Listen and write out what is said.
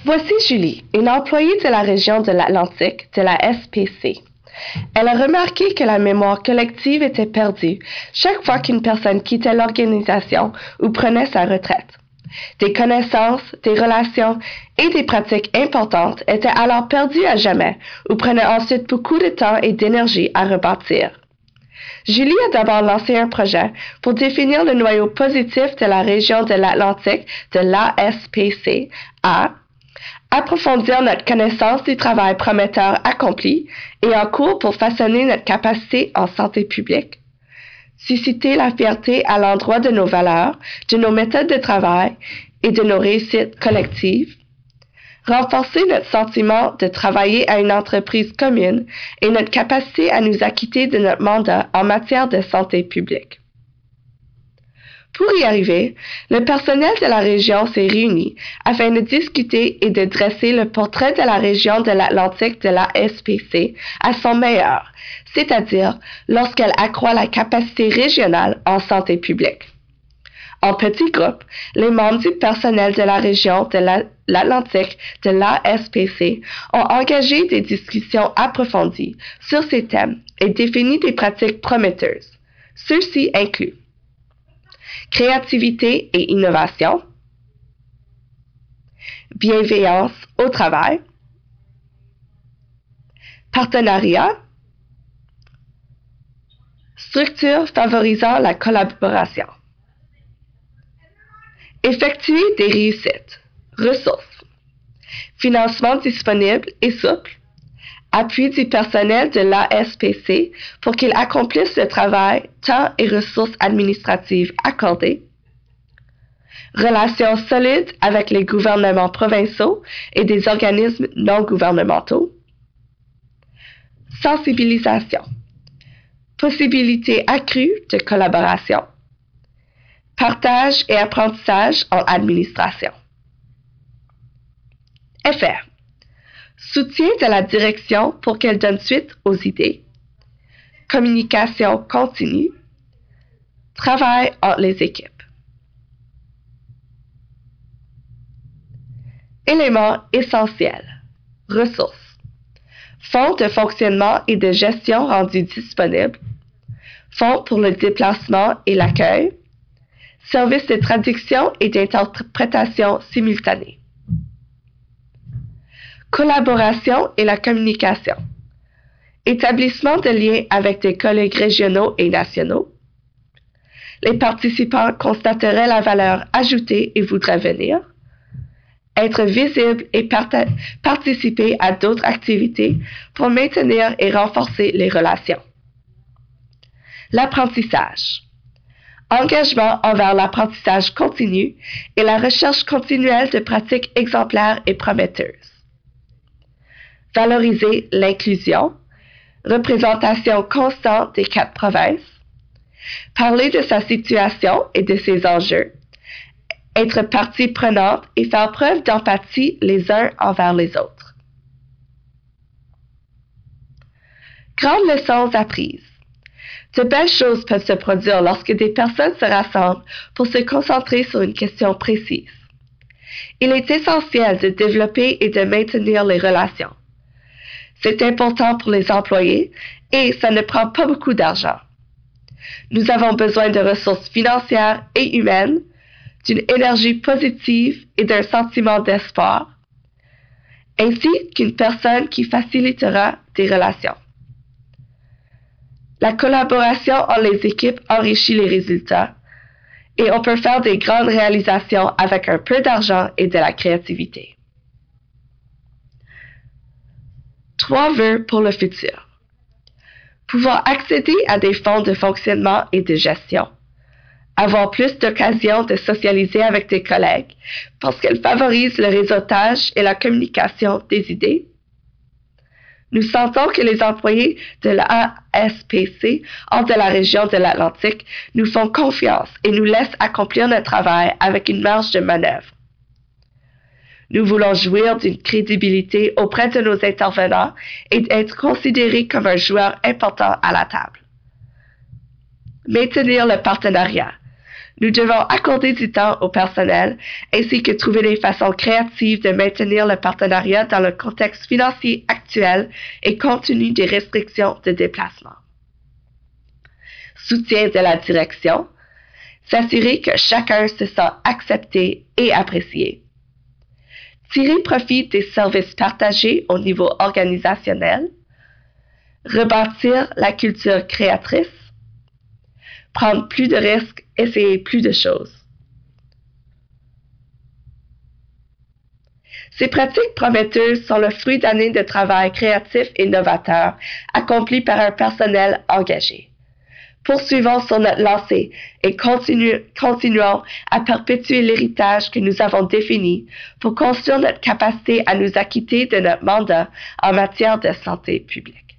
Voici Julie, une employée de la région de l'Atlantique de la SPC. Elle a remarqué que la mémoire collective était perdue chaque fois qu'une personne quittait l'organisation ou prenait sa retraite. Des connaissances, des relations et des pratiques importantes étaient alors perdues à jamais ou prenaient ensuite beaucoup de temps et d'énergie à rebâtir. Julie a d'abord lancé un projet pour définir le noyau positif de la région de l'Atlantique de l'ASPC à approfondir notre connaissance du travail prometteur accompli et en cours pour façonner notre capacité en santé publique, susciter la fierté à l'endroit de nos valeurs, de nos méthodes de travail et de nos réussites collectives, renforcer notre sentiment de travailler à une entreprise commune et notre capacité à nous acquitter de notre mandat en matière de santé publique. Pour y arriver, le personnel de la région s'est réuni afin de discuter et de dresser le portrait de la région de l'Atlantique de la SPC à son meilleur, c'est-à-dire lorsqu'elle accroît la capacité régionale en santé publique. En petits groupes, les membres du personnel de la région de l'Atlantique de l'ASPC ont engagé des discussions approfondies sur ces thèmes et défini des pratiques prometteuses. Ceux-ci incluent créativité et innovation, bienveillance au travail, partenariat, structure favorisant la collaboration. Effectuer des réussites, ressources, financement disponible et souple, appui du personnel de l'ASPC pour qu'il accomplisse le travail, temps et ressources administratives accordées, relations solides avec les gouvernements provinciaux et des organismes non gouvernementaux, sensibilisation, possibilité accrue de collaboration, partage et apprentissage en administration. Effet. Soutien de la direction pour qu'elle donne suite aux idées. Communication continue. Travail entre les équipes. Éléments essentiels. Ressources. Fonds de fonctionnement et de gestion rendus disponibles. Fonds pour le déplacement et l'accueil. Services de traduction et d'interprétation simultanée. Collaboration et la communication. Établissement de liens avec des collègues régionaux et nationaux. Les participants constateraient la valeur ajoutée et voudraient venir. Être visible et participer à d'autres activités pour maintenir et renforcer les relations. L'apprentissage. Engagement envers l'apprentissage continu et la recherche continuelle de pratiques exemplaires et prometteuses. Valoriser l'inclusion, représentation constante des 4 provinces, parler de sa situation et de ses enjeux, être partie prenante et faire preuve d'empathie les uns envers les autres. Grandes leçons apprises. De belles choses peuvent se produire lorsque des personnes se rassemblent pour se concentrer sur une question précise. Il est essentiel de développer et de maintenir les relations. C'est important pour les employés et ça ne prend pas beaucoup d'argent. Nous avons besoin de ressources financières et humaines, d'une énergie positive et d'un sentiment d'espoir, ainsi qu'une personne qui facilitera des relations. La collaboration entre les équipes enrichit les résultats et on peut faire des grandes réalisations avec un peu d'argent et de la créativité. 3 vœux pour le futur. Pouvoir accéder à des fonds de fonctionnement et de gestion. Avoir plus d'occasions de socialiser avec des collègues parce qu'elles favorisent le réseautage et la communication des idées. Nous sentons que les employés de l'ASPC hors de la région de l'Atlantique nous font confiance et nous laissent accomplir notre travail avec une marge de manœuvre. Nous voulons jouir d'une crédibilité auprès de nos intervenants et être considérés comme un joueur important à la table. Maintenir le partenariat. Nous devons accorder du temps au personnel ainsi que trouver des façons créatives de maintenir le partenariat dans le contexte financier actuel et compte tenu des restrictions de déplacement. Soutien de la direction. S'assurer que chacun se sent accepté et apprécié. Tirer profit des services partagés au niveau organisationnel. Rebâtir la culture créatrice. Prendre plus de risques, essayer plus de choses. Ces pratiques prometteuses sont le fruit d'années de travail créatif et novateur accompli par un personnel engagé. Poursuivons sur notre lancée et continuons à perpétuer l'héritage que nous avons défini pour construire notre capacité à nous acquitter de notre mandat en matière de santé publique.